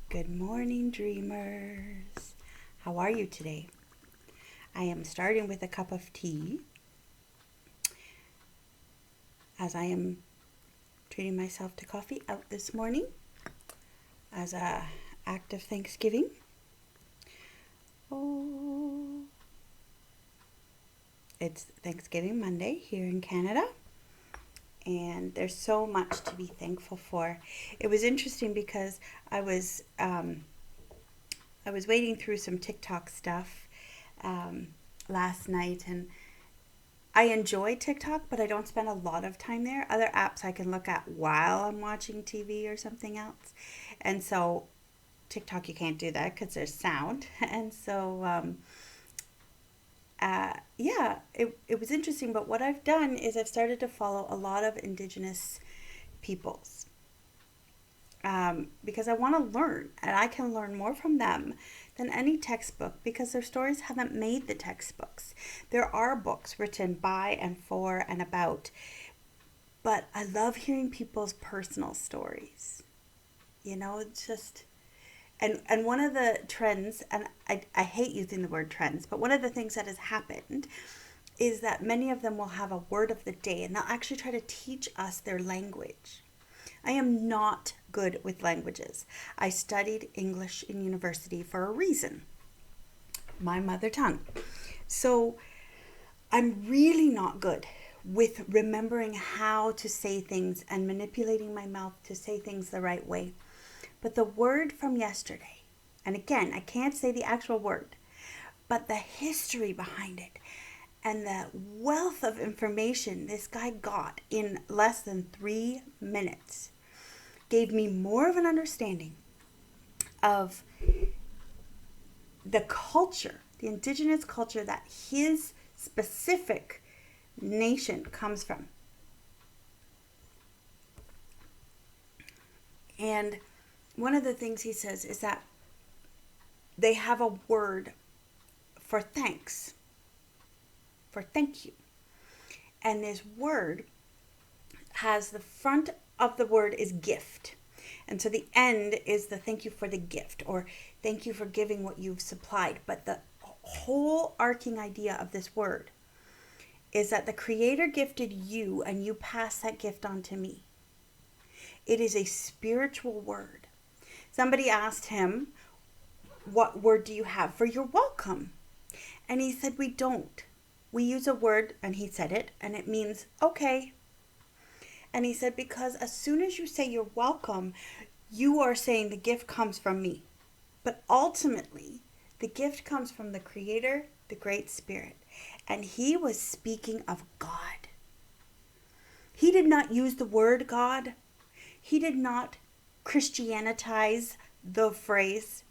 Good morning, dreamers. How are you today? I am starting with a cup of tea as I am treating myself to coffee out this morning as a act of Thanksgiving. Oh, it's Thanksgiving Monday here in Canada, and there's so much to be thankful for. It was interesting because I was wading through some TikTok stuff last night, and I enjoy TikTok, but I don't spend a lot of time there. Other apps I can look at while I'm watching TV or something else. And so TikTok, you can't do that because there's sound. And so, yeah, it was interesting. But what I've done is I've started to follow a lot of Indigenous peoples because I want to learn, and I can learn more from them than any textbook because their stories haven't made the textbooks. There are books written by and for and about, but I love hearing people's personal stories. It's just and one of the trends, and I hate using the word trends, but one of the things that has happened is that many of them will have a word of the day and they'll actually try to teach us their language. I am not good with languages. I studied English in university for a reason, my mother tongue. So I'm really not good with remembering how to say things and manipulating my mouth to say things the right way. But the word from yesterday, and again, I can't say the actual word, but the history behind it and the wealth of information this guy got in less than 3 minutes gave me more of an understanding of the culture, the Indigenous culture that his specific nation comes from. And one of the things he says is that they have a word for thanks, for thank you. And this word has the front of the word is gift. And so the end is the thank you for the gift, or thank you for giving what you've supplied. But the whole arcing idea of this word is that the Creator gifted you and you pass that gift on to me. It is a spiritual word. Somebody asked him, what word do you have for you're welcome? And he said, we don't. We use a word, and he said it, and it means okay. And he said, because as soon as you say you're welcome, you are saying the gift comes from me. But ultimately, the gift comes from the Creator, the Great Spirit. And he was speaking of God. He did not use the word God. He did not Christianitize the phrase,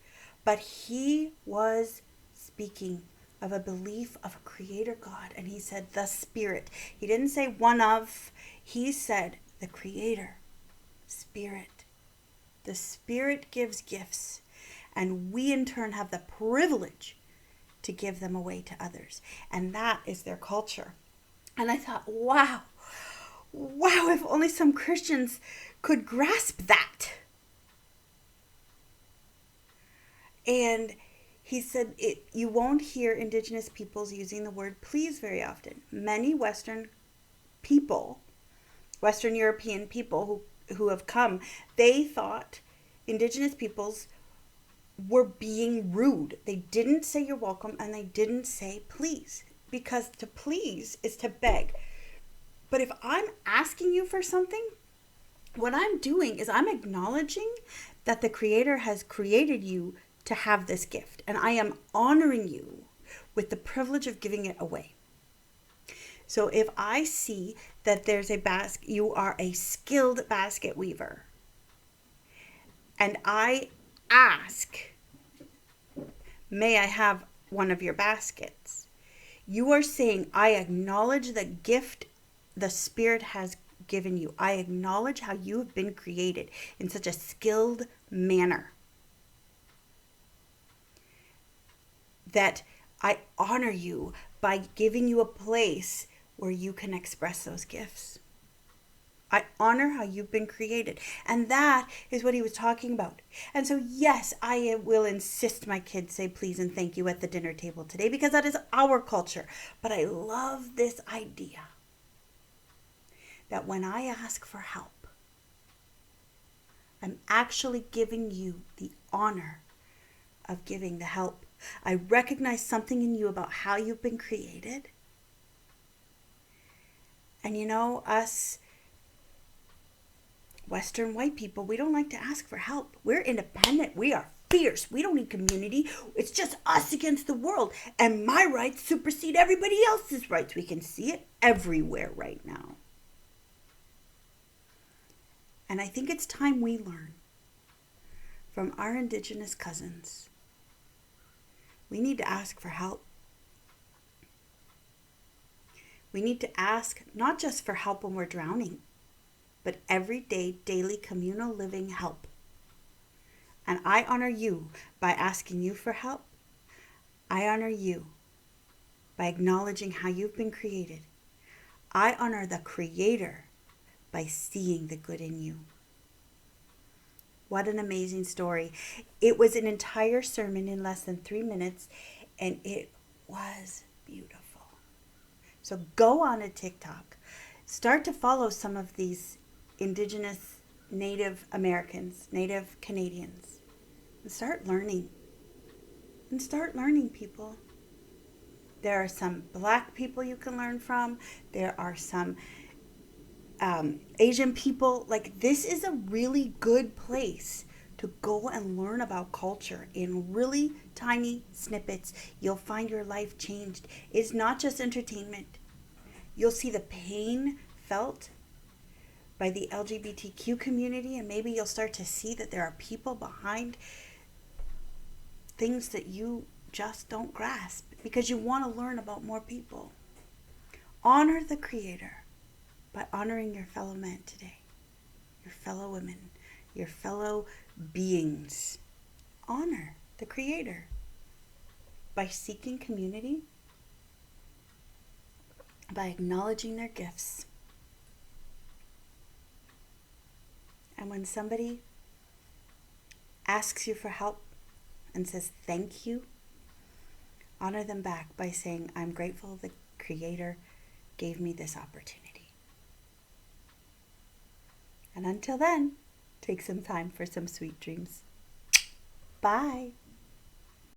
but he was speaking of a belief of a Creator God. And he said the Spirit. He didn't say one of, he said the Creator, Spirit. The Spirit gives gifts, and we in turn have the privilege to give them away to others. And that is their culture. And I thought, wow, if only some Christians could grasp that. And he said, you won't hear Indigenous peoples using the word please very often. Many Western people, Western European people who have come, they thought Indigenous peoples were being rude. They didn't say you're welcome, and they didn't say please, because to please is to beg. But if I'm asking you for something, what I'm doing is I'm acknowledging that the Creator has created you to have this gift, and I am honoring you with the privilege of giving it away. So if I see that there's a basket, you are a skilled basket weaver, and I ask, may I have one of your baskets? You are saying, I acknowledge the gift the Spirit has given you. I acknowledge how you have been created in such a skilled manner that I honor you by giving you a place where you can express those gifts. I honor how you've been created. And that is what he was talking about. And so, yes, I will insist my kids say please and thank you at the dinner table today because that is our culture. But I love this idea that when I ask for help, I'm actually giving you the honor of giving the help. I recognize something in you about how you've been created. And you know, us Western white people, we don't like to ask for help. We're independent. We are fierce. We don't need community. It's just us against the world. And my rights supersede everybody else's rights. We can see it everywhere right now. And I think it's time we learn from our Indigenous cousins. We need to ask for help. We need to ask not just for help when we're drowning, but everyday, daily communal living help. And I honor you by asking you for help. I honor you by acknowledging how you've been created. I honor the Creator by seeing the good in you. What an amazing story. It was an entire sermon in less than 3 minutes, and it was beautiful. So go on to TikTok. Start to follow some of these Indigenous Native Americans, Native Canadians, and start learning. And start learning, people. There are some Black people you can learn from. There are some Asian people. Like, this is a really good place to go and learn about culture in really tiny snippets. You'll find your life changed. It's not just entertainment. You'll see the pain felt by the LGBTQ community, and maybe you'll start to see that there are people behind things that you just don't grasp because you want to learn about more people. Honor the Creator by honoring your fellow men today, your fellow women, your fellow beings. Honor the Creator by seeking community, by acknowledging their gifts. And when somebody asks you for help and says thank you, honor them back by saying, I'm grateful the Creator gave me this opportunity. And until then, take some time for some sweet dreams. Bye.